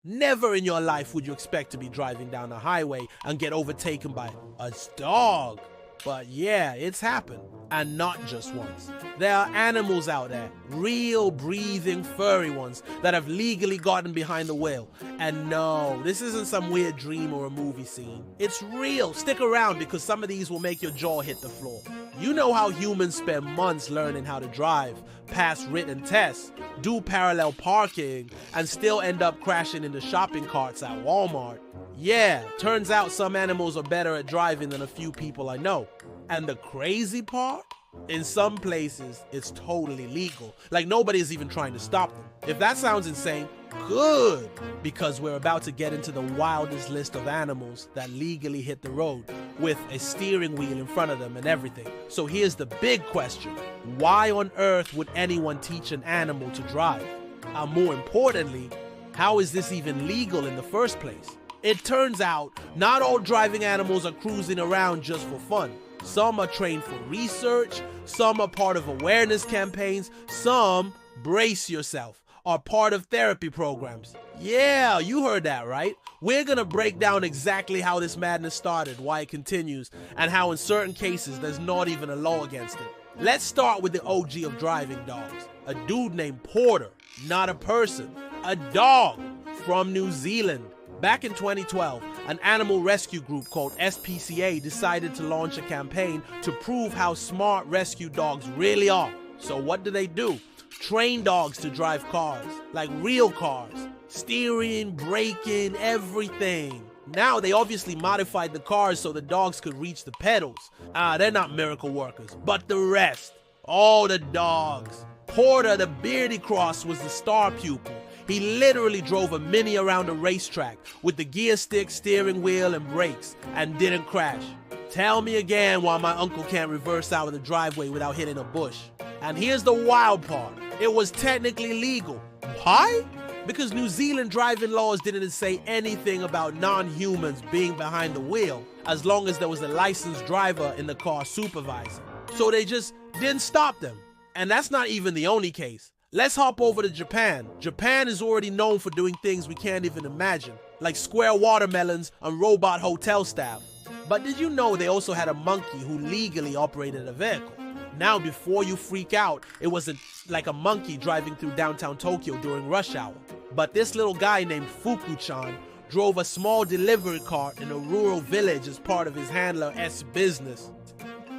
Never in your life would you expect to be driving down a highway and get overtaken by a dog. But yeah, it's happened. And not just once. There are animals out there, real breathing furry ones, that have legally gotten behind the wheel. And no, this isn't some weird dream or a movie scene. It's real. Stick around because some of these will make your jaw hit the floor. You know how humans spend months learning how to drive, pass written tests, do parallel parking, and still end up crashing into shopping carts at Walmart. Yeah, turns out some animals are better at driving than a few people I know. And the crazy part? In some places, it's totally legal. Like nobody's even trying to stop them. If that sounds insane, good! Because we're about to get into the wildest list of animals that legally hit the road, with a steering wheel in front of them and everything. So here's the big question. Why on earth would anyone teach an animal to drive? And more importantly, how is this even legal in the first place? It turns out, not all driving animals are cruising around just for fun. Some are trained for research, some are part of awareness campaigns, some, brace yourself, are part of therapy programs. Yeah, you heard that right. We're gonna break down exactly how this madness started, why it continues, and how in certain cases there's not even a law against it. Let's start with the OG of driving dogs. A dude named Porter, not a person, a dog from New Zealand. Back in 2012, an animal rescue group called SPCA decided to launch a campaign to prove how smart rescue dogs really are. So what do? Train dogs to drive cars, like real cars. Steering, braking, everything. Now they obviously modified the cars so the dogs could reach the pedals. They're not miracle workers, but the rest. All the dogs. Porter, the beardy cross, was the star pupil. He literally drove a Mini around a racetrack with the gear stick, steering wheel, and brakes, and didn't crash. Tell me again why my uncle can't reverse out of the driveway without hitting a bush. And here's the wild part. It was technically legal. Why? Because New Zealand driving laws didn't say anything about non-humans being behind the wheel, as long as there was a licensed driver in the car supervising. So they just didn't stop them. And that's not even the only case. Let's hop over to Japan. Japan is already known for doing things we can't even imagine, like square watermelons and robot hotel staff. But did you know they also had a monkey who legally operated a vehicle? Now, before you freak out, it wasn't like a monkey driving through downtown Tokyo during rush hour. But this little guy named Fuku-chan drove a small delivery cart in a rural village as part of his handler's business.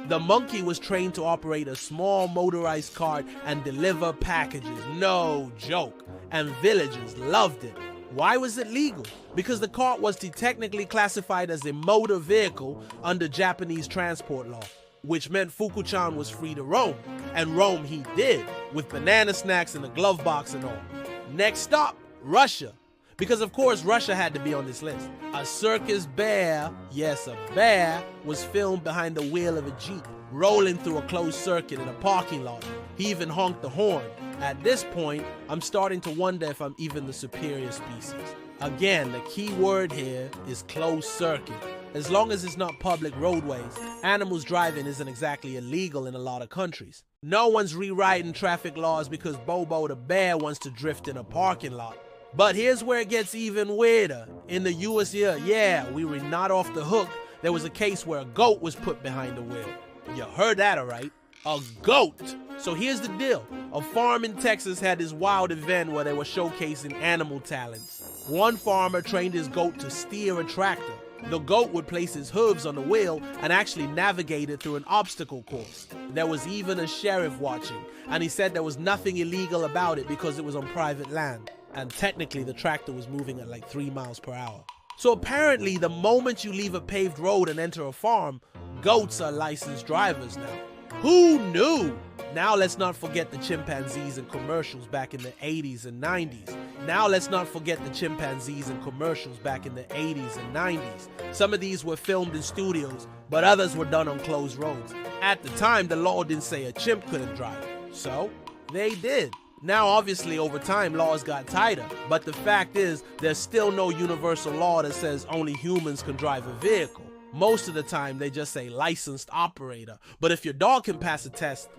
The monkey was trained to operate a small motorized cart and deliver packages, no joke, and villagers loved it. Why was it legal? Because the cart was technically classified as a motor vehicle under Japanese transport law, which meant Fuku-chan was free to roam, and roam he did, with banana snacks in a glove box and all. Next stop, Russia. Because of course Russia had to be on this list. A circus bear, yes a bear, was filmed behind the wheel of a Jeep, rolling through a closed circuit in a parking lot. He even honked the horn. At this point, I'm starting to wonder if I'm even the superior species. Again, the key word here is closed circuit. As long as it's not public roadways, animals driving isn't exactly illegal in a lot of countries. No one's rewriting traffic laws because Bobo the bear wants to drift in a parking lot. But here's where it gets even weirder. In the US here, yeah, we were not off the hook. There was a case where a goat was put behind the wheel. You heard that alright. A goat! So here's the deal. A farm in Texas had this wild event where they were showcasing animal talents. One farmer trained his goat to steer a tractor. The goat would place his hooves on the wheel and actually navigate it through an obstacle course. There was even a sheriff watching, and he said there was nothing illegal about it because it was on private land. And technically the tractor was moving at like 3 miles per hour. So apparently the moment you leave a paved road and enter a farm, goats are licensed drivers now. Who knew? Now let's not forget the chimpanzees in commercials back in the 80s and 90s. Some of these were filmed in studios, but others were done on closed roads. At the time, the law didn't say a chimp couldn't drive. So, they did. Now obviously over time laws got tighter, but the fact is there's still no universal law that says only humans can drive a vehicle. Most of the time they just say licensed operator, but if your dog can pass a test,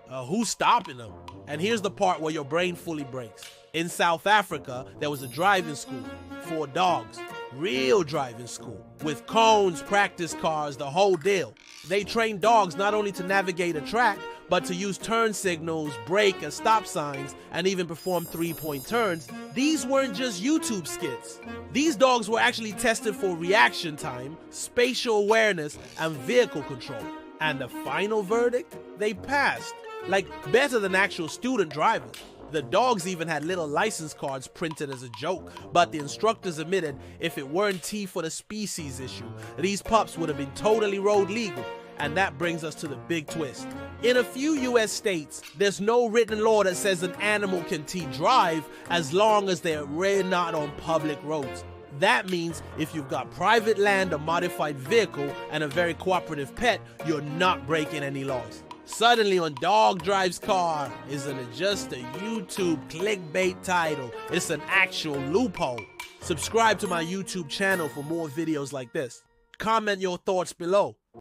who's stopping them? And here's the part where your brain fully breaks. In South Africa, there was a driving school for dogs. Real driving school, with cones, practice cars, the whole deal. They trained dogs not only to navigate a track, but to use turn signals, brake and stop signs, and even perform 3-point turns. These weren't just YouTube skits. These dogs were actually tested for reaction time, spatial awareness, and vehicle control. And the final verdict? They passed. Like, better than actual student drivers. The dogs even had little license cards printed as a joke, but the instructors admitted if it weren't T for the species issue, these pups would have been totally road legal. And that brings us to the big twist. In a few US states, there's no written law that says an animal can drive as long as they're really not on public roads. That means if you've got private land, a modified vehicle, and a very cooperative pet, you're not breaking any laws. Suddenly on Dog Drives Car isn't just a YouTube clickbait title, it's an actual loophole. Subscribe to my YouTube channel for more videos like this. Comment your thoughts below.